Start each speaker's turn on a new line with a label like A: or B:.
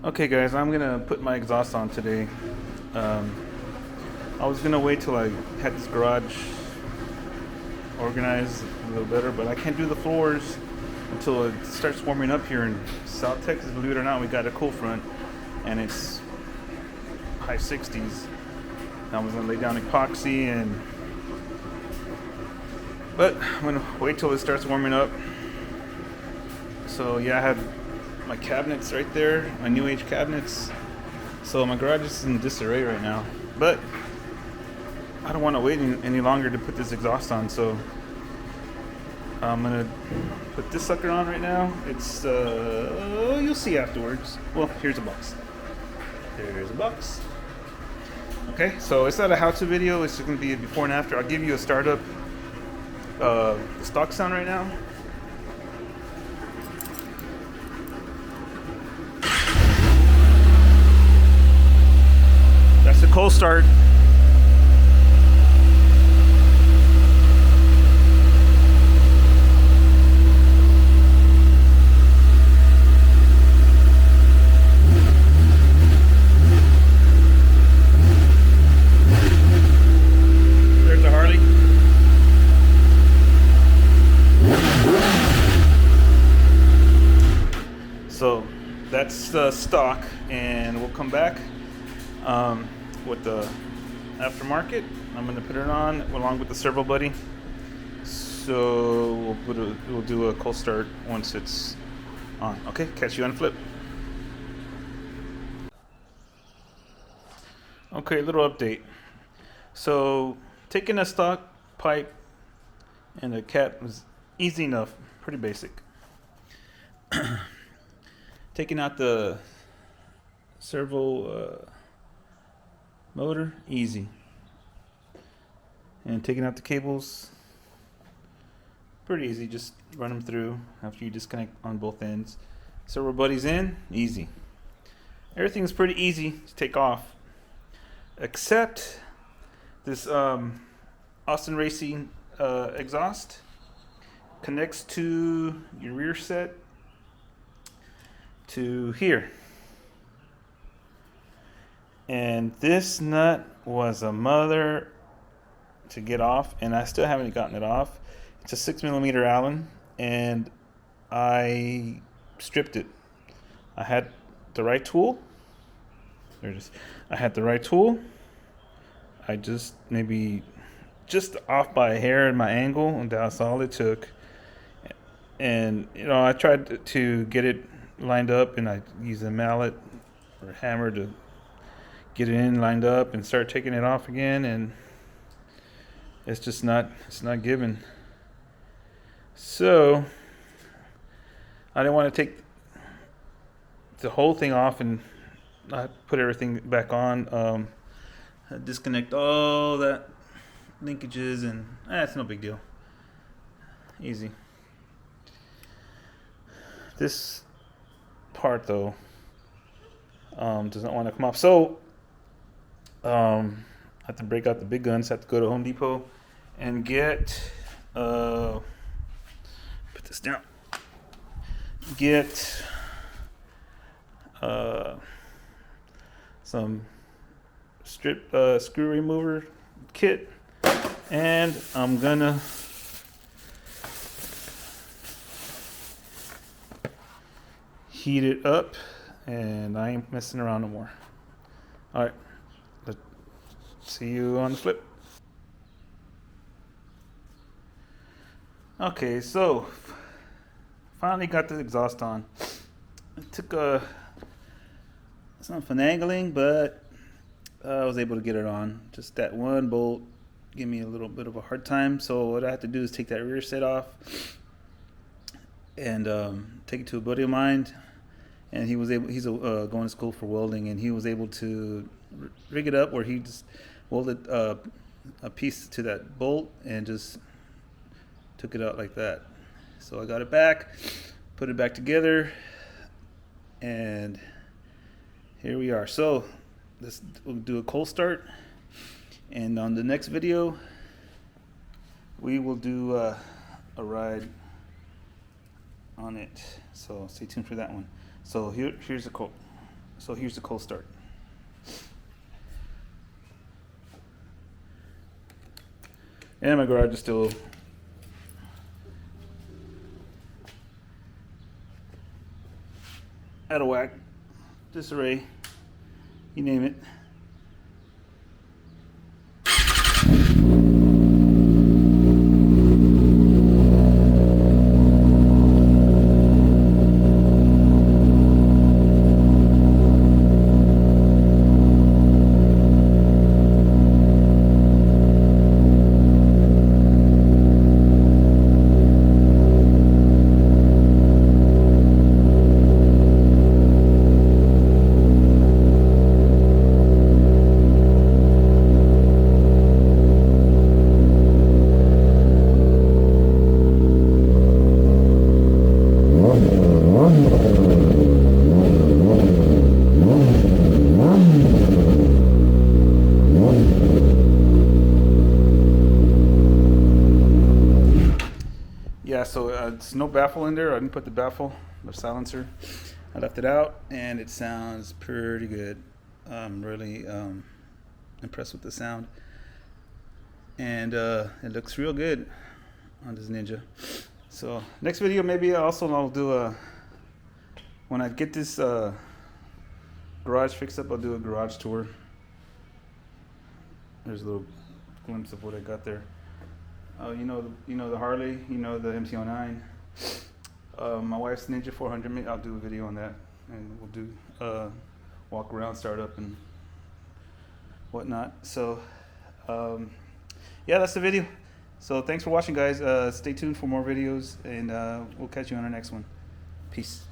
A: Okay guys, I'm gonna put my exhaust on today. I was gonna wait till I had this garage organized a little better, but I can't do the floors until it starts warming up here in South Texas. Believe it or not, we got a cold front and it's high 60s. I was gonna lay down epoxy but I'm gonna wait till it starts warming up. So yeah, I have my cabinets right there, my new age cabinets. So my garage is in disarray right now, but I don't want to wait any longer to put this exhaust on. So I'm gonna put this sucker on right now. It's you'll see afterwards. Well, here's a box. There's a box. Okay, so it's not a how-to video. It's just gonna be a before and after. I'll give you a startup, the stock sound right now. That's the cold start. There's the Harley. So that's the stock, and we'll come back with the aftermarket. I'm going to put it on along with the servo buddy. So we'll do a cold start once it's on. Okay, catch you on flip. Okay, little update. So taking a stock pipe and a cap was easy enough, pretty basic. Taking out the servo motor, easy. And taking out the cables, pretty easy. Just run them through after you disconnect on both ends. Servo buddies in, easy. Everything's pretty easy to take off, except this Austin Racing exhaust connects to your rear set to here. And this nut was a mother to get off, and I still haven't gotten it off. It's a 6mm Allen, and I stripped it. I had the right tool. There it is. I had the right tool. I just maybe just off by a hair in my angle, and that's all it took. And you know, I tried to get it lined up, and I used a mallet or a hammer to get it in lined up and start taking it off again, and it's not giving. So I didn't want to take the whole thing off and not put everything back on. Disconnect all that linkages, and it's no big deal. Easy. This part though does not want to come off, so I have to break out the big guns. Have to go to Home Depot and get put this down. Get some strip screw remover kit, and I'm gonna heat it up, and I ain't messing around no more. All right. See you on the flip. Okay, so finally got the exhaust on. It took some finagling, but I was able to get it on. Just that one bolt gave me a little bit of a hard time. So what I have to do is take that rear set off and take it to a buddy of mine. And he's going to school for welding, and he was able to rig it up where he just welded a piece to that bolt and just took it out like that. So I got it back, put it back together, and here we are. So we'll do a cold start, and on the next video we will do a ride on it. So stay tuned for that one. So here's the quote. So here's the cold start. And my garage is still out of whack, disarray, you name it. Yeah, so it's no baffle in there. I didn't put the baffle, the silencer. I left it out, and it sounds pretty good. I'm really impressed with the sound, and it looks real good on this Ninja. So next video, maybe I'll do a, when I get this garage fixed up, I'll do a garage tour. There's a little glimpse of what I got there. You know the Harley, you know the MC09. My wife's Ninja 400. I'll do a video on that, and we'll do walk around, startup, and whatnot. So yeah, that's the video. So thanks for watching, guys. Stay tuned for more videos, and we'll catch you on our next one. Peace.